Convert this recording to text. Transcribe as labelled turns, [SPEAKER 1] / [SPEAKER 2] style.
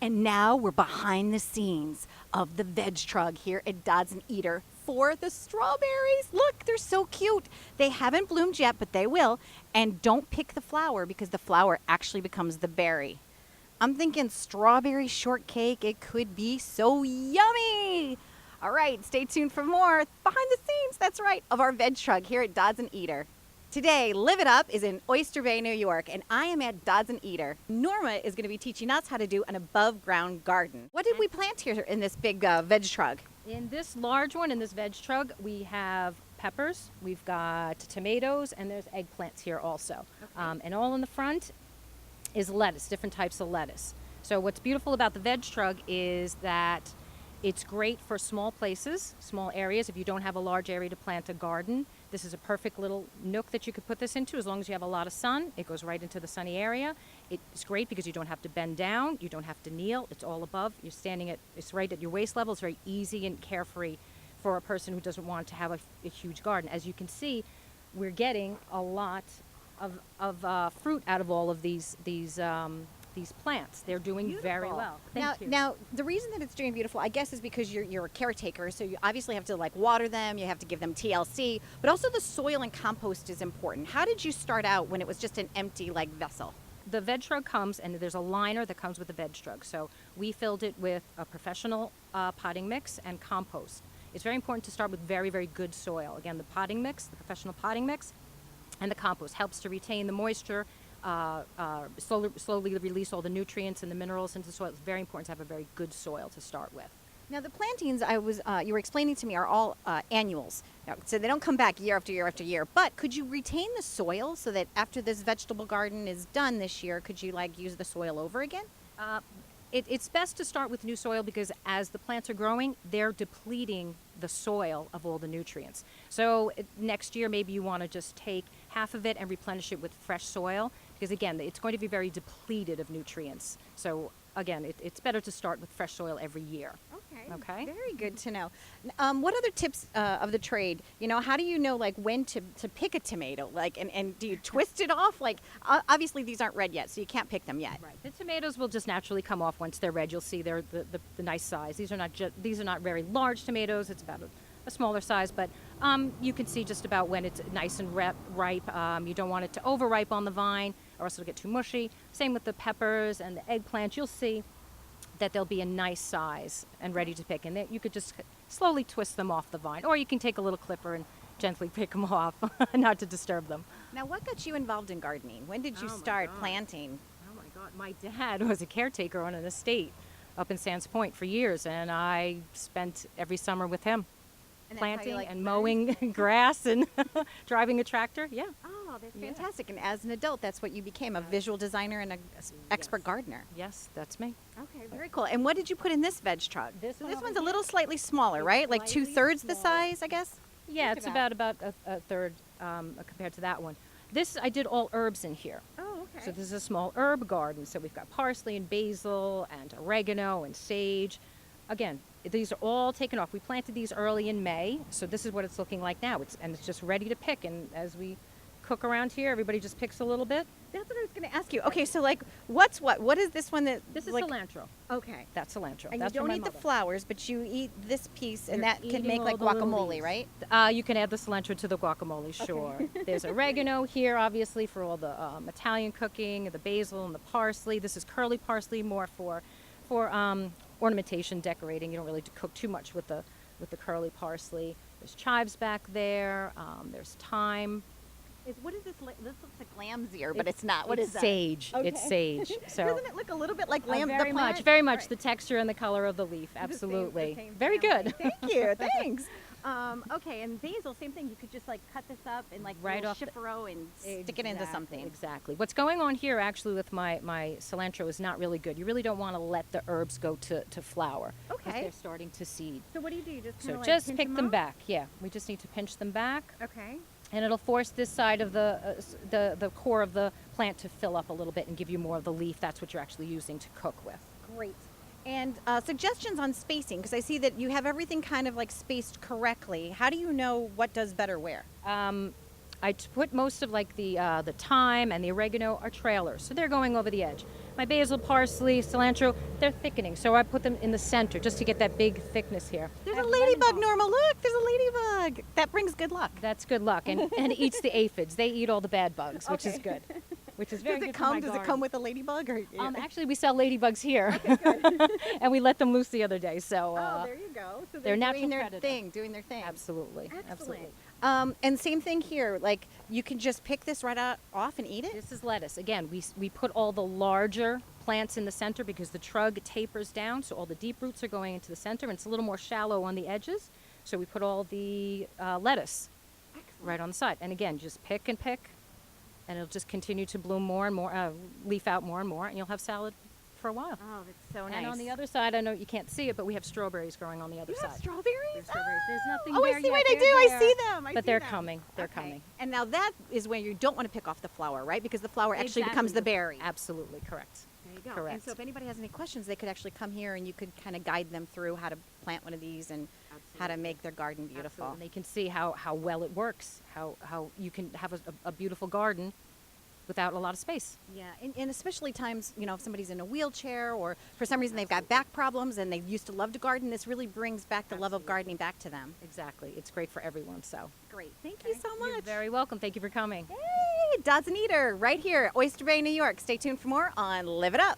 [SPEAKER 1] And now we're behind the scenes of the VegTrug here at Dodds and Eder for the strawberries. Look, they're so cute. They haven't bloomed yet, but they will. And don't pick the flower because the flower actually becomes the berry. I'm thinking strawberry shortcake. It could be so yummy. All right, stay tuned for more behind the scenes, that's right, of our VegTrug here at Dodds and Eder. Today, Live It Up is in Oyster Bay, New York, and I am at Dodds and Eder. Norma is going to be teaching us how to do an above-ground garden. What did we plant here in this big VegTrug?
[SPEAKER 2] In this large one, in this VegTrug, we have peppers, we've got tomatoes, and there's eggplants here also.
[SPEAKER 1] Okay.
[SPEAKER 2] And all in the front is lettuce, different types of lettuce. So what's beautiful about the VegTrug is that it's great for small places, small areas. If you don't have a large area to plant a garden, this is a perfect little nook that you could put this into as long as you have a lot of sun. It goes right into the sunny area. It's great because you don't have to bend down, you don't have to kneel, it's all above. You're standing it's right at your waist level. It's very easy and carefree for a person who doesn't want to have a huge garden. As you can see, we're getting a lot of fruit out of all of these plants. They're doing
[SPEAKER 1] Beautiful.
[SPEAKER 2] very well.
[SPEAKER 1] Now, the reason that it's doing beautiful, I guess, is because you're a caretaker, so you obviously have to water them, you have to give them TLC, but also the soil and compost is important. How did you start out when it was just an empty vessel?
[SPEAKER 2] The VegTrug comes, and there's a liner that comes with the VegTrug. So we filled it with a professional potting mix and compost. It's very important to start with very, very good soil. Again, the potting mix, the professional potting mix, and the compost helps to retain the moisture, slowly release all the nutrients and the minerals into the soil. It's very important to have a very good soil to start with.
[SPEAKER 1] Now, the plantings you were explaining to me are all annuals. Now, so they don't come back year after year after year. But could you retain the soil so that after this vegetable garden is done this year, could you use the soil over again?
[SPEAKER 2] It's best to start with new soil because as the plants are growing, they're depleting the soil of all the nutrients. So next year, maybe you want to just take half of it and replenish it with fresh soil because, again, it's going to be very depleted of nutrients. So, again, it's better to start with fresh soil every year. Okay.
[SPEAKER 1] Very good to know. What other tips of the trade? How do you know when to pick a tomato? And do you twist it off? Obviously these aren't red yet, so you can't pick them yet.
[SPEAKER 2] Right. The tomatoes will just naturally come off once they're red. You'll see they're the nice size. These are not very large tomatoes. It's about a smaller size, but you can see just about when it's nice and ripe. You don't want it to overripe on the vine, or else it'll get too mushy. Same with the peppers and the eggplant. You'll see that they'll be a nice size and ready to pick. And you could just slowly twist them off the vine. Or you can take a little clipper and gently pick them off, not to disturb them.
[SPEAKER 1] Now, what got you involved in gardening? When did you start planting?
[SPEAKER 2] Oh my God, my dad was a caretaker on an estate up in Sands Point for years, and I spent every summer with him, planting and mowing grass and driving a tractor. Yeah.
[SPEAKER 1] Oh, that's fantastic. And as an adult, that's what you became, a visual designer and an expert gardener.
[SPEAKER 2] Yes, that's me.
[SPEAKER 1] Okay, very cool. And what did you put in this VegTrug?
[SPEAKER 2] This
[SPEAKER 1] one's a little slightly smaller, right? Like 2/3 the size, I guess?
[SPEAKER 2] Yeah, it's about a third compared to that one. This, I did all herbs in here.
[SPEAKER 1] Oh, okay.
[SPEAKER 2] So this is a small herb garden. So we've got parsley and basil and oregano and sage. Again, these are all taken off. We planted these early in May, so this is what it's looking like now. It's just ready to pick. And as we cook around here, everybody just picks a little bit.
[SPEAKER 1] That's what I was going to ask you. Okay, so what's what? What is this one that?
[SPEAKER 2] This is cilantro.
[SPEAKER 1] Okay.
[SPEAKER 2] That's cilantro.
[SPEAKER 1] And
[SPEAKER 2] that's
[SPEAKER 1] you don't eat the flowers, but you eat this piece, and
[SPEAKER 2] You're
[SPEAKER 1] that can make
[SPEAKER 2] eating all the
[SPEAKER 1] guacamole,
[SPEAKER 2] leaves.
[SPEAKER 1] right?
[SPEAKER 2] You can add the cilantro to the guacamole, sure. There's oregano here, obviously, for all the Italian cooking, the basil and the parsley. This is curly parsley, more for ornamentation, decorating. You don't really cook too much with the curly parsley. There's chives back there. There's thyme.
[SPEAKER 1] What is this? This looks like lamb's ear, but it's not. What is that?
[SPEAKER 2] Sage.
[SPEAKER 1] Okay.
[SPEAKER 2] It's sage. So
[SPEAKER 1] doesn't it look a little bit like lamb?
[SPEAKER 2] very much. Very much. The texture and the color of the leaf. Absolutely.
[SPEAKER 1] The same
[SPEAKER 2] very
[SPEAKER 1] family.
[SPEAKER 2] good.
[SPEAKER 1] Thank you. Thanks. Okay, and basil, same thing. You could just cut this up and
[SPEAKER 2] right off
[SPEAKER 1] chipero and stick it into something.
[SPEAKER 2] Exactly. What's going on here actually with my cilantro is not really good. You really don't want to let the herbs go to flower.
[SPEAKER 1] Okay.
[SPEAKER 2] They're starting to seed.
[SPEAKER 1] So what do? You just
[SPEAKER 2] just pick them back. Yeah. We just need to pinch them back.
[SPEAKER 1] Okay.
[SPEAKER 2] And it'll force this side of the core of the plant to fill up a little bit and give you more of the leaf. That's what you're actually using to cook with.
[SPEAKER 1] Great. And suggestions on spacing, because I see that you have everything kind of spaced correctly. How do you know what does better where?
[SPEAKER 2] I put most of the thyme and the oregano are trailers, so they're going over the edge. My basil, parsley, cilantro, they're thickening. So I put them in the center just to get that big thickness here.
[SPEAKER 1] There's
[SPEAKER 2] I
[SPEAKER 1] a
[SPEAKER 2] have lemon
[SPEAKER 1] ladybug,
[SPEAKER 2] balm.
[SPEAKER 1] Norma. Look, there's a ladybug. That brings good luck.
[SPEAKER 2] That's good luck. And it eats the aphids. They eat all the bad bugs, which is
[SPEAKER 1] Okay.
[SPEAKER 2] good. Which is very
[SPEAKER 1] Does
[SPEAKER 2] good
[SPEAKER 1] it
[SPEAKER 2] for my
[SPEAKER 1] come? Does it
[SPEAKER 2] garden.
[SPEAKER 1] come with a ladybug? Or
[SPEAKER 2] Actually, we sell ladybugs here, and we let them loose the other day. So
[SPEAKER 1] oh, there you go. So
[SPEAKER 2] they're natural
[SPEAKER 1] doing their
[SPEAKER 2] predator.
[SPEAKER 1] thing, doing their thing.
[SPEAKER 2] absolutely, absolutely.
[SPEAKER 1] And same thing here. Like you can just pick this right off and eat it.
[SPEAKER 2] This is lettuce. Again, we put all the larger plants in the center because the trug tapers down, so all the deep roots are going into the center, and it's a little more shallow on the edges. So we put all the lettuce right on the side. And again, just pick and pick, and it'll just continue to bloom more and more, leaf out more and more, and you'll have salad for a while.
[SPEAKER 1] Oh, that's so nice.
[SPEAKER 2] And on the other side, I know you can't see it, but we have strawberries growing on the other
[SPEAKER 1] you
[SPEAKER 2] side.
[SPEAKER 1] have strawberries?
[SPEAKER 2] There's strawberries. There's nothing
[SPEAKER 1] Oh,
[SPEAKER 2] there
[SPEAKER 1] I see
[SPEAKER 2] yet.
[SPEAKER 1] what I
[SPEAKER 2] They're
[SPEAKER 1] do. I
[SPEAKER 2] there.
[SPEAKER 1] see them.
[SPEAKER 2] But they're coming. They're
[SPEAKER 1] Okay.
[SPEAKER 2] coming.
[SPEAKER 1] And now that is where you don't want to pick off the flower, right? Because the flower actually becomes
[SPEAKER 2] Exactly.
[SPEAKER 1] the berry.
[SPEAKER 2] Absolutely correct.
[SPEAKER 1] There you go. And
[SPEAKER 2] Correct.
[SPEAKER 1] so if anybody has any questions, they could actually come here and you could kind of guide them through how to plant one of these and how to make their garden beautiful.
[SPEAKER 2] And they can see how well it works, how you can have a beautiful garden without a lot of space.
[SPEAKER 1] Yeah, and especially times, you know, if somebody's in a wheelchair or for some reason they've got back problems and they used to love to garden, this really brings back the love of gardening back to them.
[SPEAKER 2] Exactly. It's great for everyone. So
[SPEAKER 1] Great. Thank you so much.
[SPEAKER 2] you're very welcome. Thank you for coming.
[SPEAKER 1] Hey, Dodds and Eder right here at Oyster Bay, New York. Stay tuned for more on Live It Up.